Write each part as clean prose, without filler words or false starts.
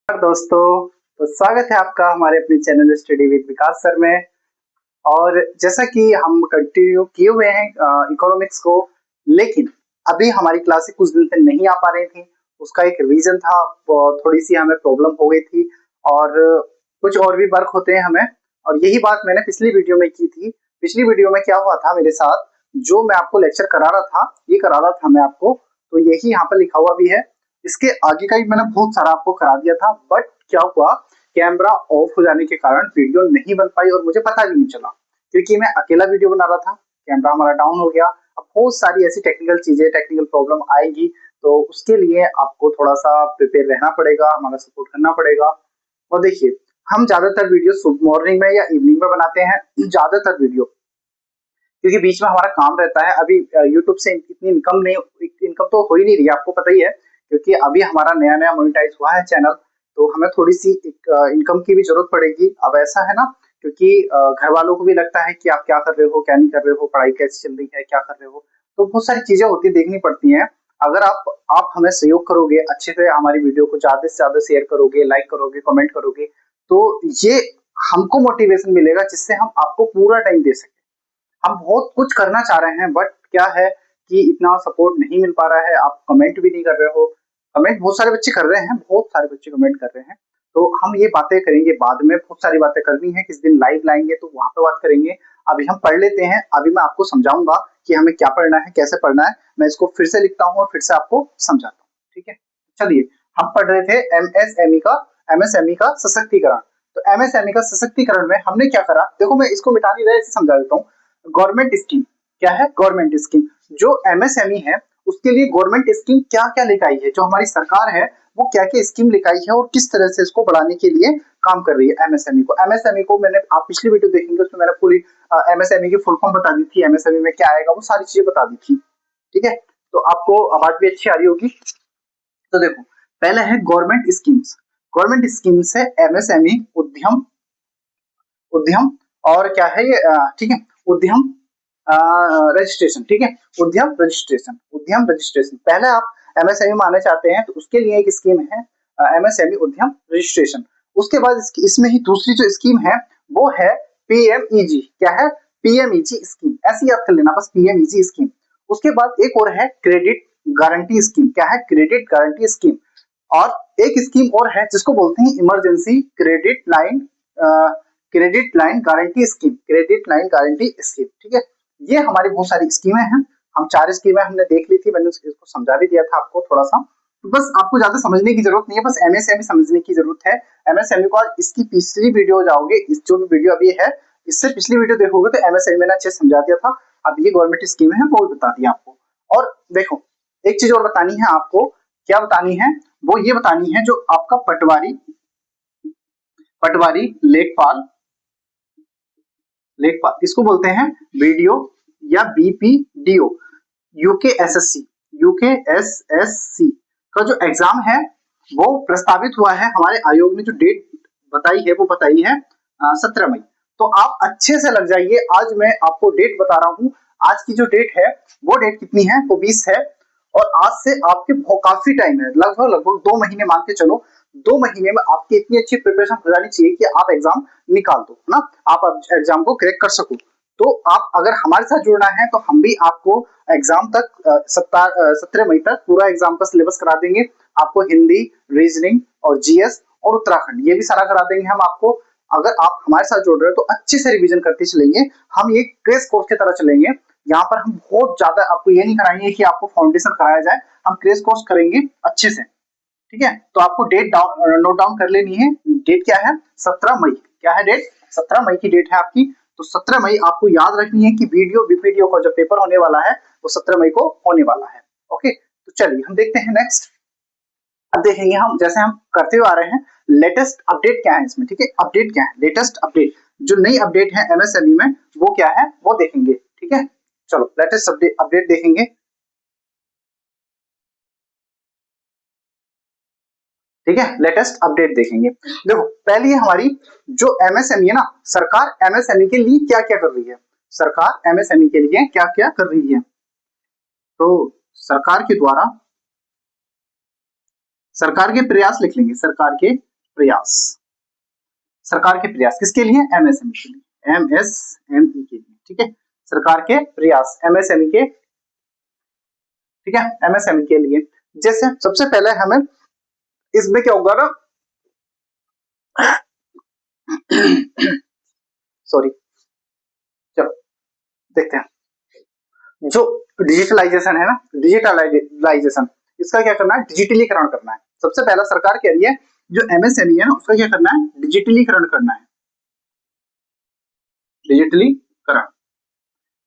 नमस्कार दोस्तों। तो स्वागत है आपका हमारे अपने channel study with Vikas sir में। और जैसा कि हम कंटिन्यू किए हुए हैं इकोनॉमिक्स को, लेकिन अभी हमारी क्लासेस कुछ दिन से नहीं आ पा रही थी। उसका एक रीजन था, थोड़ी सी हमें प्रॉब्लम हो गई थी और कुछ और भी वर्क होते हैं हमें। और यही बात मैंने पिछली वीडियो में की थी। पिछली वीडियो में क्या हुआ था मेरे साथ, जो मैं आपको लेक्चर करा रहा था, ये करा रहा था मैं आपको, तो यही यहाँ पर लिखा हुआ भी है। इसके आगे का भी मैंने बहुत सारा आपको करा दिया था, बट क्या हुआ, कैमरा ऑफ हो जाने के कारण वीडियो नहीं बन पाई और मुझे पता भी नहीं चला, क्योंकि मैं अकेला वीडियो बना रहा था। कैमरा हमारा डाउन हो गया। अब बहुत सारी ऐसी टेक्निकल चीजें, टेक्निकल प्रॉब्लम आएगी, तो उसके लिए आपको थोड़ा सा प्रिपेयर रहना पड़ेगा, हमारा सपोर्ट करना पड़ेगा। और देखिए, हम ज्यादातर वीडियो सुबह मॉर्निंग में या इवनिंग में बनाते हैं, ज्यादातर वीडियो, क्योंकि बीच में हमारा काम रहता है। अभी यूट्यूब से इतनी इनकम तो हो ही नहीं रही है, आपको पता ही है, क्योंकि अभी हमारा नया नया मोनेटाइज हुआ है चैनल। तो हमें थोड़ी सी इनकम की भी जरूरत पड़ेगी। अब ऐसा है ना, क्योंकि घर वालों को भी लगता है कि आप क्या कर रहे हो, क्या नहीं कर रहे हो, पढ़ाई कैसी चल रही है, क्या कर रहे हो। तो बहुत सारी चीजें होती देखनी पड़ती हैं। अगर आप हमें सहयोग करोगे, अच्छे से हमारी वीडियो को ज्यादा से ज्यादा शेयर करोगे, लाइक करोगे, कमेंट करोगे, तो ये हमको मोटिवेशन मिलेगा, जिससे हम आपको पूरा टाइम दे सकें। हम बहुत कुछ करना चाह रहे हैं, बट क्या है कि इतना सपोर्ट नहीं मिल पा रहा है। आप कमेंट भी नहीं कर रहे हो। कमेंट बहुत सारे बच्चे कर रहे हैं, बहुत सारे बच्चे कमेंट कर रहे हैं। तो हम ये बातें करेंगे बाद में, बहुत सारी बातें करनी है। किस दिन लाइव लाएंगे तो वहां पे बात करेंगे। अभी हम पढ़ लेते हैं। अभी मैं आपको समझाऊंगा कि हमें क्या पढ़ना है, कैसे पढ़ना है। मैं इसको फिर से लिखता हूँ और फिर से आपको समझाता हूँ, ठीक है। चलिए, हम पढ़ रहे थे एमएसएमई का सशक्तिकरण। तो एमएसएमई का सशक्तिकरण में हमने क्या करा, देखो मैं इसको मिटा नहीं रहा, इसे समझा देता हूँ। गवर्नमेंट स्कीम क्या है, गवर्नमेंट स्कीम, जो एमएसएमई है उसके लिए गवर्नमेंट स्कीम क्या क्या लेकर आई है, जो हमारी सरकार है वो क्या क्या स्कीम लेकर आई है और किस तरह से इसको बढ़ाने के लिए काम कर रही है। एमएसएमई को मैंने, आप पिछली वीडियो देखेंगे उसमें मैंने पूरी एमएसएमई की फुल फॉर्म बता दी थी, एमएसएमई में क्या आएगा वो सारी चीजें बता दी थी, ठीक है। तो आपको आवाज भी अच्छी आ रही होगी। तो देखो, पहले है गवर्नमेंट स्कीम्स। गवर्नमेंट स्कीम्स है एमएसएमई, उद्यम, उद्यम और क्या है ये, ठीक है, उद्यम रजिस्ट्रेशन, ठीक है। उद्यम रजिस्ट्रेशन पहले आप एमएसएमई मानना चाहते हैं तो उसके लिए एक स्कीम है एमएसएमई उद्यम रजिस्ट्रेशन। उसके बाद इसमें ही दूसरी जो स्कीम है वो है पीएमईजी। क्या है, पीएमईजी स्कीम, ऐसे याद कर लेना बस, पीएमईजी स्कीम। उसके बाद एक और है क्रेडिट गारंटी स्कीम। क्या है, क्रेडिट गारंटी स्कीम। और एक स्कीम और है जिसको बोलते हैं emergency credit line guarantee scheme, credit line guarantee scheme, ठीक है। ये हमारी बहुत सारी स्कीमें हैं। हम 4 स्कीमें हमने देख ली थी, मैंने इसको समझा भी दिया था आपको थोड़ा सा। तो बस आपको ज्यादा समझने की जरूरत नहीं है, बस एमएसएमई समझने की जरूरत है। एमएसएमई को आज इसकी पिछली वीडियो जाओगे, इस जो भी वीडियो अभी है इससे पिछली वीडियो देखोगे तो एमएसएमई मैंने अच्छे समझा दिया था। अब ये गवर्नमेंट स्कीम है वो बता दिया आपको। और देखो, एक चीज और बतानी है आपको। क्या बतानी है, वो ये बतानी है, जो आपका पटवारी पटवारी लेखपाल, लेखपाल इसको बोलते हैं बीडीओ या बीपीडीओ, यूकेएसएससी, यूकेएसएससी का जो एग्जाम है वो प्रस्तावित हुआ है। हमारे आयोग ने जो डेट बताई है वो बताई है 17 मई। तो आप अच्छे से लग जाइए, आज मैं आपको डेट बता रहा हूं। आज की जो डेट है वो डेट कितनी है, वो 20 है। और आज से आपके काफी टाइम है, लगभग लगभग 2 महीने मान के चलो। 2 महीने में आपकी इतनी अच्छी प्रिपरेशन हो जानी चाहिए कि आप एग्जाम निकाल दो, है ना, आप एग्जाम को क्रैक कर सको। तो आप अगर हमारे साथ जुड़ना है तो हम भी आपको एग्जाम तक 17 मई तक पूरा एग्जाम का सिलेबस करा देंगे। आपको हिंदी, रीजनिंग और जीएस और उत्तराखंड ये भी सारा करा देंगे हम आपको। अगर आप हमारे साथ जुड़ रहे हो तो अच्छे से रिवीजन करते चलेंगे। हम ये क्रेश कोर्स की तरह चलेंगे। यहाँ पर हम बहुत ज्यादा आपको ये नहीं कराएंगे कि आपको फाउंडेशन कराया जाए, हम क्रेश कोर्स करेंगे अच्छे से, ठीक है। तो आपको डेट नोट डाउन कर लेनी है। डेट क्या है, 17 मई। क्या है डेट, 17 मई की डेट है आपकी। तो 17 मई आपको याद रखनी है कि वीडियो बीपीडीओ का जो पेपर होने वाला है वो 17 मई को होने वाला है। ओके, तो चलिए हम देखते हैं नेक्स्ट। अब देखेंगे हम, जैसे हम करते हुए आ रहे हैं, लेटेस्ट अपडेट क्या है इसमें, ठीक है। अपडेट क्या है, लेटेस्ट अपडेट, जो नई अपडेट है एमएसएमई में वो क्या है वो देखेंगे, ठीक है। चलो लेटेस्ट अपडेट देखेंगे, ठीक है। लेटेस्ट अपडेट देखेंगे। देखो, पहली हमारी जो एमएसएमई है ना, सरकार एमएसएमई के लिए क्या क्या कर रही है, सरकार एमएसएमई के लिए क्या क्या कर रही है। तो सरकार के द्वारा, सरकार के प्रयास लिख लेंगे, सरकार के प्रयास, सरकार के प्रयास किसके लिए? एमएसएमई के लिए, एमएसएमई के लिए, ठीक है, सरकार के प्रयास एमएसएमई के, ठीक है, एमएसएमई के लिए। जैसे सबसे पहले हमें इसमें क्या होगा ना, सॉरी, चलो देखते हैं। जो डिजिटलाइजेशन है ना, डिजिटलाइजेशन, इसका क्या करना है? डिजिटलीकरण करना है। सबसे पहला सरकार कह रही है जो एमएसएमई है ना, उसका क्या करना है? डिजिटलीकरण करना है, डिजिटलीकरण,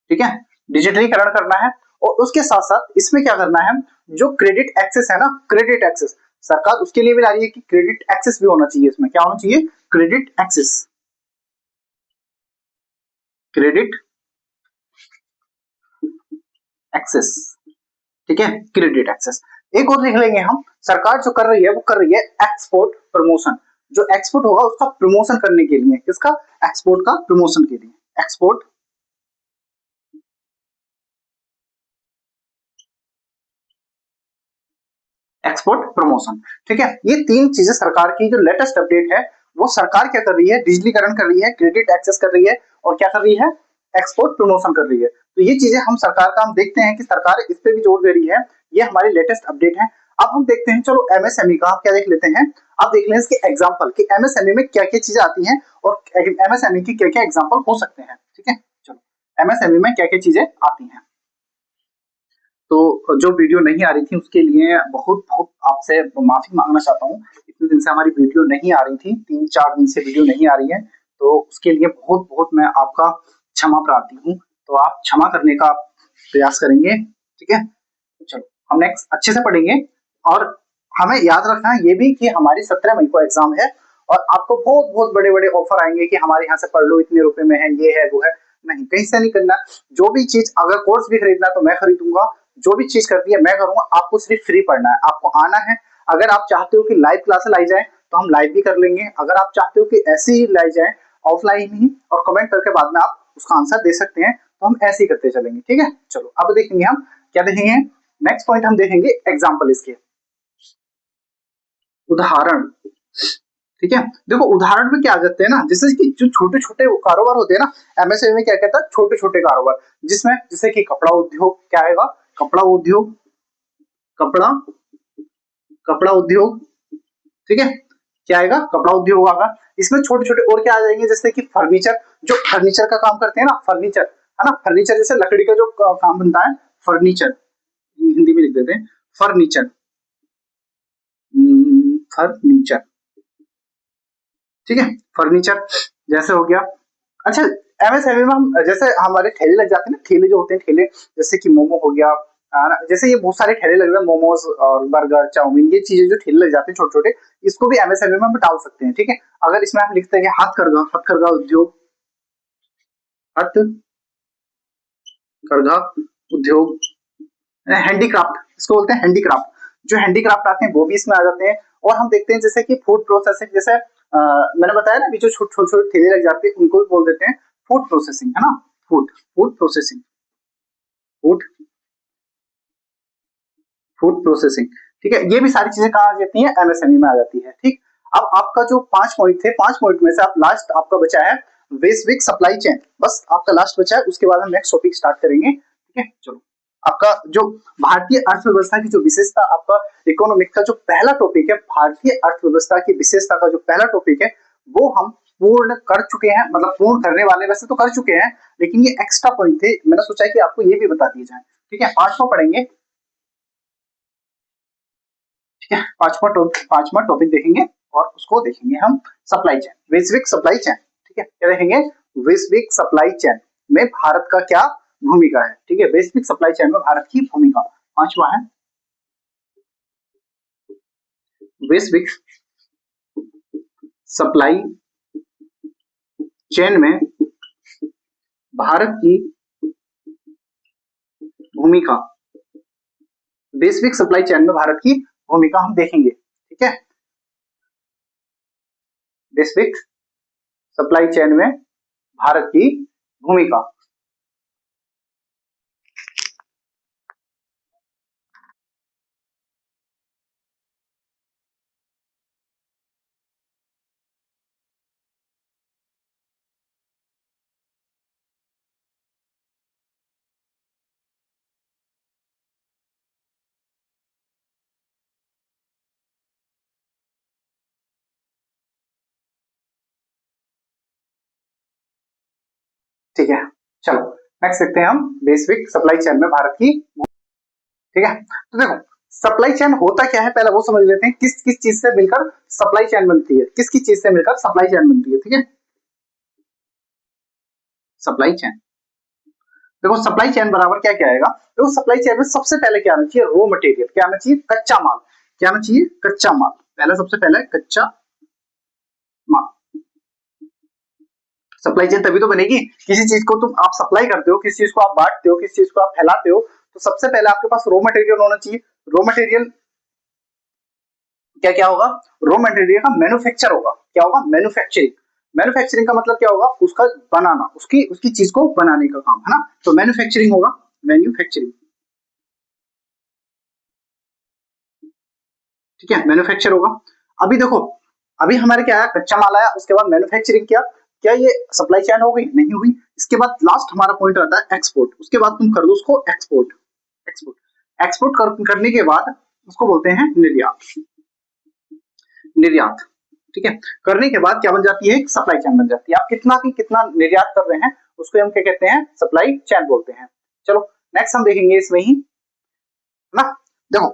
ठीक है, डिजिटलीकरण करना है। और उसके साथ साथ इसमें क्या करना है? जो क्रेडिट एक्सेस है ना, क्रेडिट एक्सेस, सरकार उसके लिए भी ला रही है कि क्रेडिट एक्सेस भी होना चाहिए। इसमें क्या होना चाहिए? क्रेडिट एक्सेस, क्रेडिट एक्सेस, ठीक है, क्रेडिट एक्सेस। एक और लिख लेंगे हम, सरकार जो कर रही है वो कर रही है एक्सपोर्ट प्रमोशन। जो एक्सपोर्ट होगा उसका प्रमोशन करने के लिए, किसका? एक्सपोर्ट का प्रमोशन के लिए, एक्सपोर्ट, एक्सपोर्ट प्रमोशन, ठीक है। ये तीन चीजें सरकार की जो लेटेस्ट अपडेट है, वो सरकार क्या कर रही है? डिजिटलीकरण कर रही है, क्रेडिट एक्सेस कर रही है, और क्या कर रही है? एक्सपोर्ट प्रमोशन कर रही है। तो ये चीजें हम सरकार का हम देखते हैं कि सरकार इस पे भी जोर दे रही है। ये हमारी लेटेस्ट अपडेट है। अब हम देखते हैं, चलो एमएसएमई का क्या देख लेते हैं। अब देख लें इसके एग्जाम्पल कि एमएसएमई में क्या क्या चीजें आती हैं और एमएसएमई की क्या क्या एग्जाम्पल हो सकते हैं, ठीक है। चलो, एमएसएमई में क्या क्या चीजें आती हैं। तो जो वीडियो नहीं आ रही थी उसके लिए बहुत बहुत आपसे माफी मांगना चाहता हूँ। इतने दिन से हमारी वीडियो नहीं आ रही थी, 3-4 दिन से वीडियो नहीं आ रही है, तो उसके लिए बहुत बहुत मैं आपका क्षमा प्रार्थी हूँ। तो आप क्षमा करने का प्रयास करेंगे, ठीक है। चलो, हम नेक्स्ट अच्छे से पढ़ेंगे। और हमें याद रखना है ये भी कि हमारी 17 मई को एग्जाम है, और आपको बहुत बहुत बड़े बड़े ऑफर आएंगे कि हमारे यहाँ से पढ़ लो, इतने रुपए में है, ये है वो है। नहीं, कहीं से नहीं करना। जो भी चीज, अगर कोर्स भी खरीदना है तो मैं खरीदूंगा, जो भी चीज करनी है मैं करूंगा, आपको सिर्फ फ्री पढ़ना है, आपको आना है। अगर आप चाहते हो कि लाइव क्लास लाई जाए तो हम लाइव भी कर लेंगे, अगर आप चाहते हो कि ऐसे ही लाई जाए ऑफलाइन ही, और कमेंट करके बाद में आप उसका आंसर दे सकते हैं, तो हम ऐसे ही करते चलेंगे, ठीक है। चलो, अब देखेंगे हम क्या देखेंगे। नेक्स्ट पॉइंट हम देखेंगे एग्जाम्पल, इसके उदाहरण, ठीक है। देखो, उदाहरण में क्या आ जाते हैं ना, जैसे कि जो छोटे छोटे कारोबार होते हैं ना, एमएसएमई में क्या कहता है? छोटे छोटे कारोबार, जिसमें जैसे कि कपड़ा उद्योग, क्या आएगा? कपड़ा उद्योग, कपड़ा, कपड़ा उद्योग, ठीक है, क्या आएगा? कपड़ा उद्योग आएगा। इसमें छोटे छोटे और क्या आ जाएंगे? जैसे कि फर्नीचर, जो फर्नीचर का काम करते हैं ना, फर्नीचर, है ना, फर्नीचर जैसे लकड़ी का जो काम बनता है, फर्नीचर, हिंदी में लिख देते हैं फर्नीचर, फर्नीचर, ठीक है, फर्नीचर जैसे हो गया। अच्छा, एमएसएमई में हम जैसे हमारे ठेले लग जाते हैं ना, ठेले जो होते हैं, ठेले जैसे कि मोमो हो गया, जैसे ये बहुत सारे ठेले लग रहे हैं, मोमोज और बर्गर चाउमीन, ये चीजें जो ठेले लग जाते हैं छोटे छोटे, इसको भी एमएसएमई में हम डाल सकते हैं, ठीक है। अगर इसमें हम लिखते हैं हथकरघा, हथकरघा उद्योग, हथकरघा उद्योग, हैंडीक्राफ्ट, इसको बोलते हैं हैंडीक्राफ्ट, जो हैंडीक्राफ्ट आते हैं वो भी इसमें आ जाते हैं। और हम देखते हैं जैसे कि फूड प्रोसेसिंग, जैसे मैंने बताया ना, जो छोटे छोटे ठेले लग जाते हैं उनको भी बोल देते हैं फूड प्रोसेसिंग, है ना, food, food processing, food, food processing, ठीक है। ये भी सारी चीजें कहाँ आ जाती हैं? एमएसएमई में आ जाती है, ठीक। अब आपका जो 5 पॉइंट थे, 5 पॉइंट में से आप लास्ट आपका बचा है वैश्विक सप्लाई चेन, बस आपका लास्ट बचा है, उसके बाद हम नेक्स्ट टॉपिक स्टार्ट करेंगे, ठीक है। चलो, आपका जो भारतीय अर्थव्यवस्था की जो विशेषता, आपका इकोनॉमिक का जो पहला टॉपिक है, भारतीय अर्थव्यवस्था की विशेषता का जो पहला टॉपिक है, वो हम पूर्ण कर चुके हैं, मतलब पूर्ण करने वाले वैसे तो कर चुके हैं, लेकिन ये एक्स्ट्रा पॉइंट थे, मैंने सोचा कि आपको ये भी बता दिए जाए, ठीक है। पांचवा पढ़ेंगे, ठीक है, पांचवा टॉपिक देखेंगे, और उसको देखेंगे हम सप्लाई चेन, वैश्विक सप्लाई चेन, ठीक है। क्या देखेंगे? वैश्विक सप्लाई चेन में भारत का क्या भूमिका है, ठीक है, वैश्विक सप्लाई चेन में भारत की भूमिका। पांचवा है वैश्विक सप्लाई चेन में भारत की भूमिका, वैश्विक सप्लाई चेन में भारत की भूमिका हम देखेंगे, ठीक है, वैश्विक सप्लाई चेन में भारत की भूमिका। ठीक है, चलो नेक्स्ट देखते हैं हम बेसिक सप्लाई चेन में भारत की। ठीक है, तो देखो सप्लाई चेन होता क्या है पहले वो समझ लेते हैं, किस किस चीज से मिलकर सप्लाई चेन बनती है, किस किस चीज से मिलकर सप्लाई चेन बनती है। ठीक है, सप्लाई चेन, देखो सप्लाई चेन बराबर क्या क्या आएगा, देखो सप्लाई चेन में सबसे पहले क्या आना चाहिए, रॉ मटेरियल, क्या आना चाहिए, कच्चा माल, क्या आना चाहिए, कच्चा माल, पहला सबसे पहले कच्चा माल। सप्लाई चेन तभी तो बनेगी, किसी चीज को तुम आप सप्लाई करते हो, किसी चीज को आप बांटते हो, किसी चीज को आप फैलाते हो, तो सबसे पहले आपके पास रॉ मटेरियल होना चाहिए। रॉ मटेरियल क्या क्या होगा, रॉ मटेरियल का मैन्युफैक्चर होगा, क्या होगा, मैन्युफैक्चरिंग। मैन्युफैक्चरिंग का मतलब क्या होगा, उसका बनाना, उसकी उसकी चीज को बनाने का काम, है ना, तो मैन्युफैक्चरिंग होगा, मैन्युफैक्चरिंग। ठीक है, मैन्युफैक्चर होगा। अभी देखो, अभी हमारे क्या आया, कच्चा माल आया, उसके बाद मैन्युफैक्चरिंग किया, क्या ये सप्लाई चेन हो गई, नहीं हुई। इसके बाद लास्ट हमारा पॉइंट आता है एक्सपोर्ट, उसके बाद तुम कर दो उसको एक्सपोर्ट। एक्सपोर्ट एक्सपोर्ट करने के बाद उसको बोलते हैं निर्यात, निर्यात। ठीक है, करने के बाद क्या बन जाती है, सप्लाई चेन बन जाती है। आप कितना की कितना निर्यात कर रहे हैं उसको हम क्या कहते हैं, सप्लाई चेन बोलते हैं। चलो नेक्स्ट हम देखेंगे इसमें ही, है ना। देखो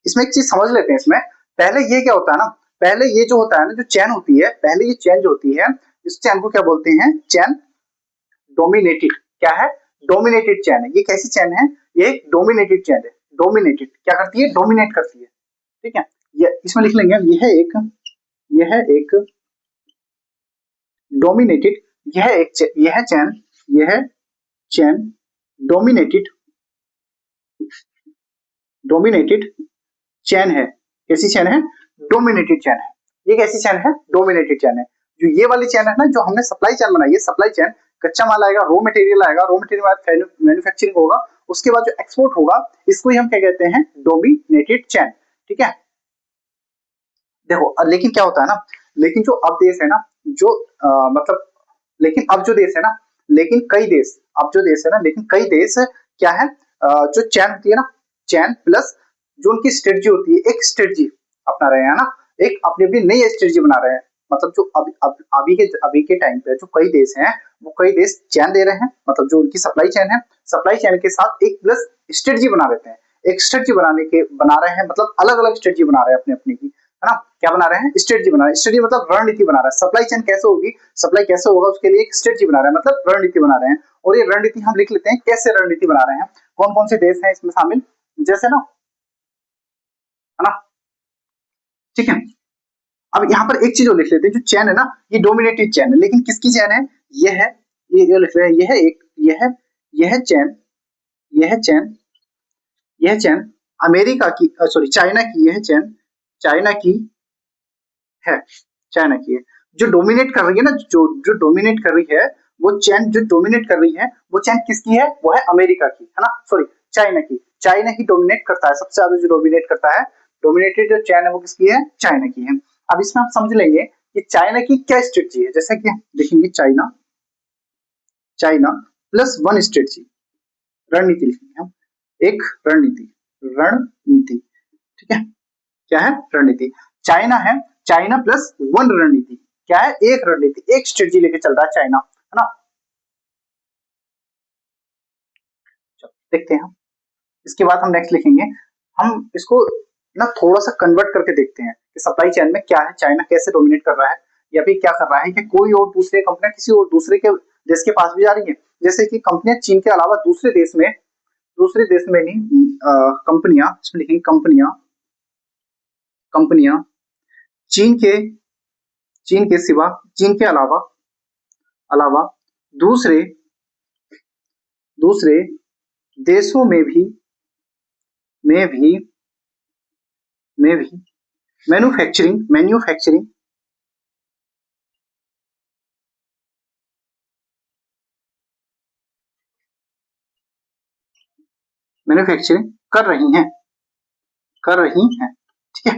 इसमें एक चीज समझ लेते हैं, इसमें पहले ये क्या होता है ना, पहले ये जो होता है ना, जो चैन होती है, पहले ये चैन जो होती है, इस चैन को क्या बोलते हैं, चैन डोमिनेटेड। क्या है, डोमिनेटेड चैन है। ये कैसी चैन है, ये एक डोमिनेटेड चैन है। डोमिनेटेड क्या करती है, डोमिनेट करती है। ठीक है, ये इसमें लिख लेंगे हम, यह एक डोमिनेटेड, यह चैन, यह चैन डोमिनेटेड, डोमिनेटेड चैन है। कैसी चैन है, डोमिनेटेड चैन है। ये कैसी चैन है, डोमिनेटेड चैन है। जो ये वाली चैन है ना, जो हमने सप्लाई चैन बनाई है, सप्लाई चैन, कच्चा माल आएगा, रॉ मटेरियल आएगा, रॉ मटेरियल बाद मैन्युफैक्चरिंग होगा, उसके बाद जो एक्सपोर्ट होगा, इसको ही हम क्या कहते हैं, डोमिनेटेड चैन। ठीक है, देखो लेकिन क्या होता है ना, लेकिन जो अब देश है ना, जो मतलब, लेकिन अब जो देश है ना, लेकिन कई देश, अब जो देश है ना, लेकिन कई देश क्या है, जो चैन होती है ना, चैन प्लस जो उनकी स्ट्रेटजी होती है, एक स्ट्रेटजी अपना रहे हैं ना, एक अपनी अपनी नई स्ट्रेटजी बना रहे हैं। मतलब जो अभी के टाइम पे जो कई देश हैं, वो कई देश चैन दे रहे हैं, मतलब जो उनकी सप्लाई चैन है, सप्लाई चैन के साथ एक प्लस स्ट्रेटजी बना देते हैं। एक स्ट्रेटजी बना रहे हैं, मतलब अलग अलग स्ट्रेटजी बना रहे हैं अपने अपने की, है ना। क्या बना रहे हैं, स्ट्रेटजी बना रहे हैं, स्ट्रेटजी मतलब रणनीति बना रहा है, सप्लाई चेन कैसे होगी, सप्लाई कैसे होगा, उसके लिए एक स्ट्रेटजी बना रहे हैं, मतलब रणनीति बना रहे हैं। और ये रणनीति हम लिख लेते हैं, कैसे रणनीति बना रहे हैं, कौन कौन से देश हैं इसमें शामिल, जैसे ना, है ना। ठीक है, अब यहाँ पर एक चीज और लिख लेते हैं, जो चैन है ना, ये डोमिनेटेड चैन है, लेकिन किसकी चैन है, ये है, ये लिख रहे हैं, यह एक, यह चैन, यह चैन, यह चैन अमेरिका की, सॉरी चाइना की, यह चैन चाइना की है, चाइना की है। जो डोमिनेट कर रही है ना, जो जो डोमिनेट कर रही है, वो चैन जो डोमिनेट कर रही है, वो चैन किसकी है, वो है अमेरिका की, है ना, सॉरी चाइना की। चाइना ही डोमिनेट करता है, सबसे ज्यादा जो डोमिनेट करता है, डोमिनेटेड जो चैन है वो किसकी है, चाइना की है। अब इसमें आप समझ लेंगे कि चाइना की क्या स्ट्रेटजी है, जैसा कि देखेंगे, China, China plus one strategy, रणनीति लिखेंगे हम, एक रणनीति, रणनीति। ठीक है, क्या है, रणनीति। चाइना है, चाइना प्लस वन रणनीति, क्या है, एक रणनीति, एक स्ट्रेटजी लेके चल रहा है चाइना, है ना। देखते हैं हम, इसके बाद हम नेक्स्ट लिखेंगे, हम इसको ना थोड़ा सा कन्वर्ट करके देखते हैं कि सप्लाई चेन में क्या है, चाइना कैसे डोमिनेट कर रहा है, या फिर क्या कर रहा है कि कोई और दूसरे कंपनियां किसी और दूसरे के देश के पास भी जा रही है। जैसे कि कंपनियां चीन के अलावा दूसरे देश में नहीं, कंपनियां, इसमें लिखेंगे कंपनियां, कंपनियां चीन के, चीन के सिवा, चीन के अलावा, अलावा दूसरे दूसरे देशों में भी में भी मैन्युफैक्चरिंग मैन्युफैक्चरिंग मैन्युफैक्चरिंग कर रही हैं। ठीक है,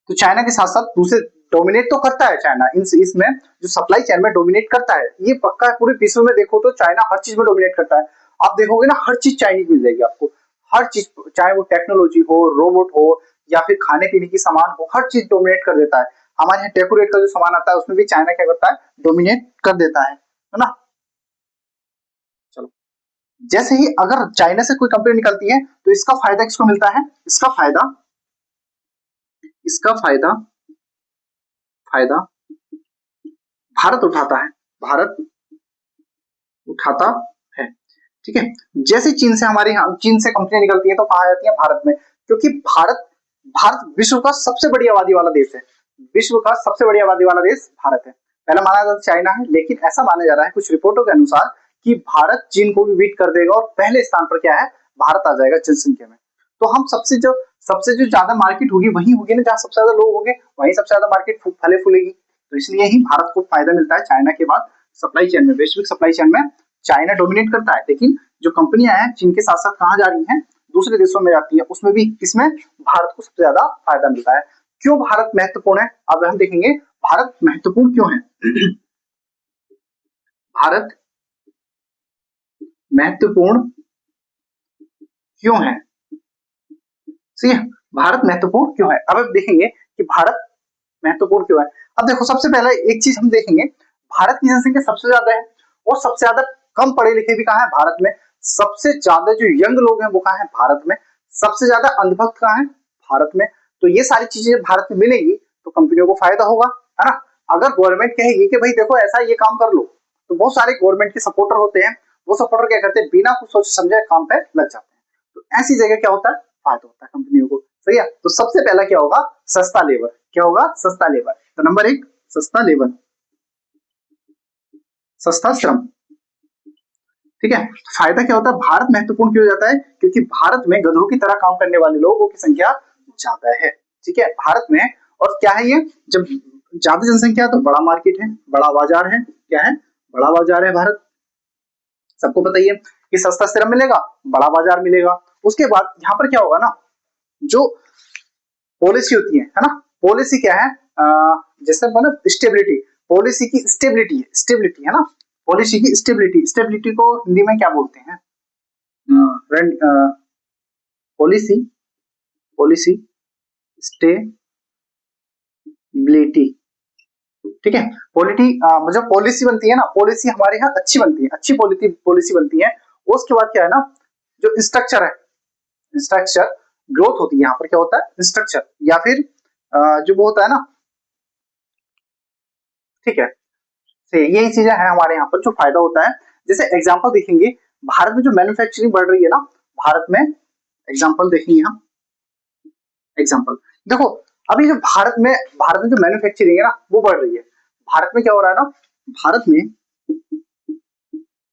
तो चाइना के साथ साथ दूसरे, डोमिनेट तो करता है चाइना इसमें, जो सप्लाई चेन में डोमिनेट करता है, ये पक्का है। पूरे विश्व में देखो तो चाइना हर चीज में डोमिनेट करता है। आप देखोगे ना, हर चीज चाइनीज मिल जाएगी आपको, हर चीज, चाहे वो टेक्नोलॉजी हो, रोबोट हो, या फिर खाने पीने की सामान हो, हर चीज डोमिनेट कर देता है। हमारे यहाँ डेकोरेट का जो सामान आता है, उसमें भी चाइना क्या करता है, डोमिनेट कर देता है ना। जैसे ही अगर चाइना से कोई कंपनी निकलती है तो इसका फायदा किसको मिलता है, इसका फायदा फायदा भारत उठाता है, भारत उठाता है। ठीक है, जैसे चीन से हमारे यहाँ चीन से कंपनी निकलती है तो कहा जाती है भारत में, क्योंकि भारत भारत विश्व का सबसे बड़ी आबादी वाला देश है, विश्व का सबसे बड़ी आबादी वाला देश भारत है। पहला माना जाता चाइना है, लेकिन ऐसा माना जा रहा है कुछ रिपोर्टों के अनुसार कि भारत चीन को भी बीट कर देगा और पहले स्थान पर क्या है, भारत आ जाएगा जनसंख्या में। तो हम सबसे जो ज्यादा मार्केट होगी वही होगी ना, जहाँ सबसे ज्यादा लोग होंगे वहीं सबसे ज्यादा मार्केट फले फूलेगी। तो इसलिए ही भारत को फायदा मिलता है चाइना के बाद सप्लाई चेन में, वैश्विक सप्लाई चेन में चाइना डोमिनेट करता है। लेकिन जो कंपनियां हैं चीन के साथ साथ कहाँ जा रही हैं, दूसरे देशों में जाती है, उसमें भी किसमें, भारत को सबसे ज्यादा फायदा मिलता है। क्यों भारत महत्वपूर्ण है, अब हम देखेंगे भारत महत्वपूर्ण क्यों है। भारत महत्वपूर्ण क्यों है, ठीक है, भारत महत्वपूर्ण क्यों है। अब हम देखेंगे कि भारत महत्वपूर्ण क्यों है। अब देखो सबसे पहले एक चीज हम देखेंगे, भारत की जनसंख्या सबसे ज्यादा है और सबसे ज्यादा कम पढ़े लिखे भी कहाँ है, भारत में। सबसे ज्यादा जो यंग लोग हैं वो कहाँ है, भारत में। सबसे ज्यादा अंधभक्त कहाँ है, भारत में। तो ये सारी चीजें भारत में मिलेगी तो कंपनियों को फायदा होगा, है ना। अगर गवर्नमेंट कहेगी कि भाई देखो ऐसा ये काम कर लो, तो बहुत सारे गवर्नमेंट के सपोर्टर होते हैं, वो सपोर्टर क्या करते हैं, बिना कुछ सोच समझे काम पे लग जाते हैं। तो ऐसी जगह क्या होता है, फायदा होता है कंपनियों को, सही है। तो सबसे पहला क्या होगा, सस्ता लेबर। क्या होगा, सस्ता लेबर। तो नंबर एक, सस्ता लेबर, सस्ता श्रम। ठीक है, फायदा क्या होता है, भारत महत्वपूर्ण क्यों हो जाता है, क्योंकि भारत में गधों की तरह काम करने वाले लोगों की संख्या ज्यादा है। ठीक है, भारत में। और क्या है ये, जब ज्यादा जनसंख्या है तो बड़ा मार्केट है, बड़ा बाजार है। क्या है, बड़ा बाजार है भारत। सबको पता ही है कि सस्ता श्रम मिलेगा, बड़ा बाजार मिलेगा। उसके बाद यहाँ पर क्या होगा ना, जो पॉलिसी होती है ना, पॉलिसी क्या है, जैसे मतलब स्टेबिलिटी, पॉलिसी की स्टेबिलिटी है, स्टेबिलिटी है ना, पॉलिसी की स्टेबिलिटी। स्टेबिलिटी को हिंदी में क्या बोलते हैं, पॉलिसी, पॉलिसी स्टेबिलिटी। ठीक है, जो पॉलिसी बनती है ना, पॉलिसी हमारे यहाँ अच्छी बनती है, अच्छी पॉलिसी बनती है। उसके बाद क्या है ना, जो स्ट्रक्चर है, स्ट्रक्चर ग्रोथ होती है। यहाँ पर क्या होता है, स्ट्रक्चर, या फिर जो वो होता है ना, ठीक है, यही चीजें हैं हमारे यहाँ पर जो फायदा होता है। जैसे एग्जांपल देखेंगे, भारत में जो मैन्युफैक्चरिंग बढ़ रही है ना, भारत में एग्जांपल देखेंगे हम, एग्जांपल देखो, अभी जो भारत में जो मैन्युफैक्चरिंग है ना वो बढ़ रही है। भारत में क्या हो रहा है ना, भारत में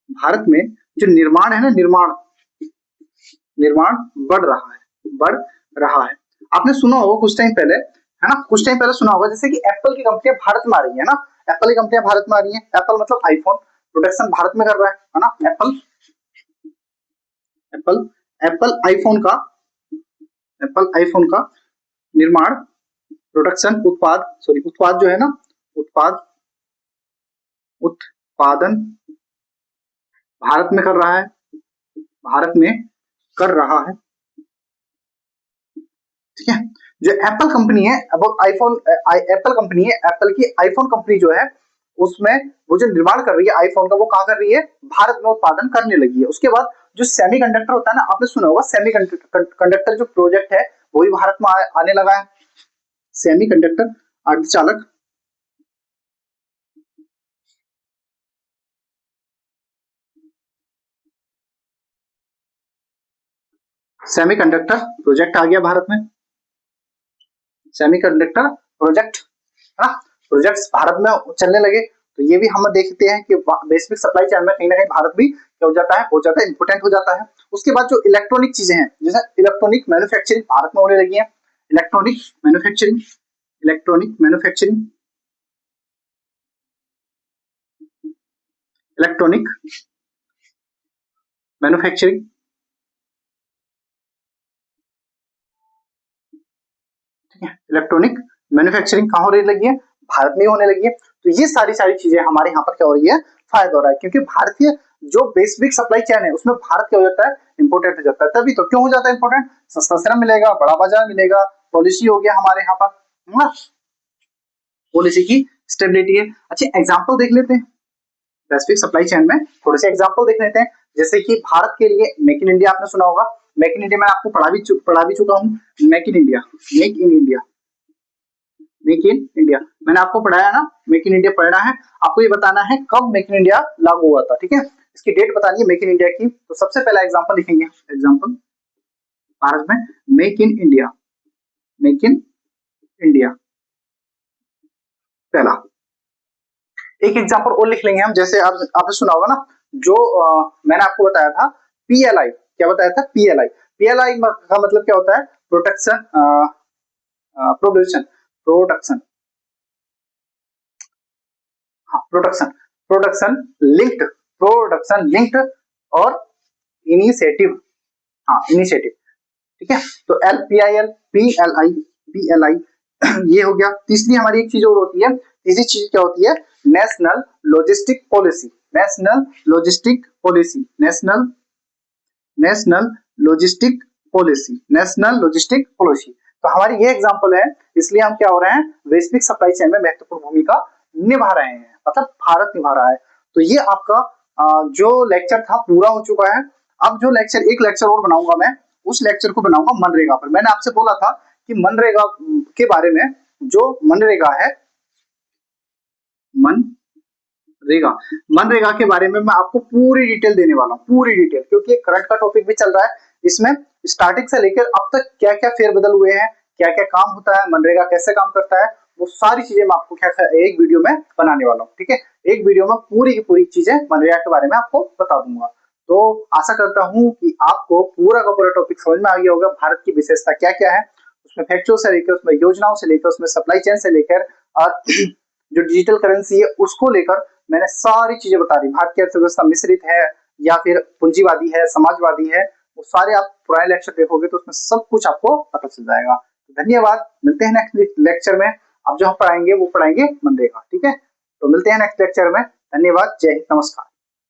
भारत में जो निर्माण है ना, निर्माण बढ़ रहा है। आपने सुना होगा कुछ टाइम पहले, है ना, कुछ टाइम पहले सुना होगा, जैसे कि एप्पल की कंपनियां भारत में आ रही है ना, एप्पल की कंपनियां भारत में आ रही है। एप्पल मतलब आईफोन, प्रोडक्शन भारत में कर रहा है ना, एप्पल एप्पल आईफोन का निर्माण, प्रोडक्शन, उत्पाद जो है ना, उत्पाद उत्पादन भारत में कर रहा है, भारत में कर रहा है। ठीक है, जो एप्पल कंपनी है, अब एप्पल कंपनी है, एप्पल की आईफोन कंपनी जो है, उसमें वो जो निर्माण कर रही है आईफोन का, वो कहाँ कर रही है, भारत में उत्पादन करने लगी है। उसके बाद जो सेमीकंडक्टर होता है ना, आपने सुना होगा सेमीकंडक्टर जो प्रोजेक्ट है वो भी भारत में आने लगा है। सेमीकंडक्टर अर्धचालक, सेमीकंडक्टर प्रोजेक्ट आ गया भारत में, सेमीकंडक्टर प्रोजेक्ट, है ना, प्रोजेक्ट्स भारत में चलने लगे। तो ये भी हम देखते हैं कि वैश्विक सप्लाई चेन में कहीं ना कहीं भारत भी क्या हो जाता है, बहुत ज्यादा इंपोर्टेंट हो जाता है। उसके बाद जो इलेक्ट्रॉनिक चीजें हैं, जैसे इलेक्ट्रॉनिक मैन्युफैक्चरिंग भारत में होने लगी है, electronic manufacturing, electronic manufacturing, electronic manufacturing, ठीक है, इलेक्ट्रॉनिक मैन्युफैक्चरिंग कहाँ होने लगी है, भारत में होने लगी है। तो ये सारी चीजें हमारे यहाँ पर क्या हो रही है, फायदा हो रहा है, क्योंकि भारतीय जो बेसिक सप्लाई चेन है उसमें भारत क्या हो जाता है, इंपोर्टेंट हो जाता है। तभी तो क्यों हो जाता है इंपोर्टेंट, सस्ता श्रम मिलेगा, बड़ा बाजार मिलेगा, पॉलिसी हो गया हमारे यहाँ पर, है ना, पॉलिसी की स्टेबिलिटी है। अच्छा एग्जाम्पल देख लेते हैं, वैश्विक सप्लाई चेन में थोड़े से एग्जाम्पल देख लेते हैं। जैसे कि भारत के लिए मेक इन इंडिया आपने सुना होगा। मेक इन इंडिया मैं आपको पढ़ा भी चुका हूँ। Make in India, make in India, make in India मैंने आपको पढ़ाया ना। मेक इन इंडिया पढ़ना है आपको, ये बताना है कब मेक इन इंडिया लागू हुआ था, ठीक है। इसकी डेट बतानी है मेक इन इंडिया की। तो सबसे पहला एग्जांपल लिखेंगे, एग्जांपल भारत में make in India, make in India पहला। एक एग्जांपल और लिख लेंगे हम, जैसे आपने सुना होगा ना, जो मैंने आपको बताया था पीएलआई, क्या बताया था पीएलआई। पीएलआई का मतलब क्या होता है, प्रोटेक्शन, प्रोडक्शन, प्रोडक्शन, हाँ प्रोडक्शन, प्रोडक्शन लिंक्ड और इनिशिएटिव, हाँ इनिशिएटिव, ठीक है। तो L P I L, P L I ये हो गया। तीसरी हमारी एक चीज और होती है, तीसरी चीज क्या होती है, national logistic policy, national logistic policy, national national logistic policy, national logistic policy. तो हमारी ये एग्जांपल है, इसलिए हम क्या हो रहे हैं, वैश्विक सप्लाई चेन में महत्वपूर्ण भूमिका निभा रहे हैं, मतलब भारत निभा रहा है। तो ये आपका जो लेक्चर था पूरा हो चुका है। अब जो लेक्चर, एक लेक्चर और बनाऊंगा मैं, उस लेक्चर को बनाऊंगा मनरेगा पर। मैंने आपसे बोला था कि मनरेगा के बारे में, जो मनरेगा है, मनरेगा, मनरेगा के बारे में मैं आपको पूरी डिटेल देने वाला हूँ, पूरी डिटेल, क्योंकि करंट का टॉपिक भी चल रहा है। इसमें स्टार्टिंग से लेकर अब तक क्या क्या फेरबदल हुए हैं, क्या क्या काम होता है, मनरेगा कैसे काम करता है, वो सारी चीजें मैं आपको क्या एक वीडियो में बनाने वाला हूँ, ठीक है। एक वीडियो में पूरी की पूरी चीजें मनरेगा के बारे में आपको बता दूंगा। तो आशा करता हूँ कि आपको पूरा का पूरा टॉपिक समझ में आ गया होगा, भारत की विशेषता क्या क्या है, उसमें फैक्टरों से लेकर, उसमें योजनाओं से लेकर, उसमें सप्लाई चेन से लेकर, और जो डिजिटल करेंसी है उसको लेकर मैंने सारी चीजें बता दी। भारत की अर्थव्यवस्था मिश्रित है या फिर पूंजीवादी है, समाजवादी है, वो सारे आप पुराने लेक्चर देखोगे तो उसमें सब कुछ आपको पता चल जाएगा। धन्यवाद, मिलते हैं नेक्स्ट लेक्चर में। अब जो हम पढ़ाएंगे वो पढ़ाएंगे मनरेगा, ठीक है। तो मिलते हैं नेक्स्ट लेक्चर में, धन्यवाद, जय हिंद, नमस्कार।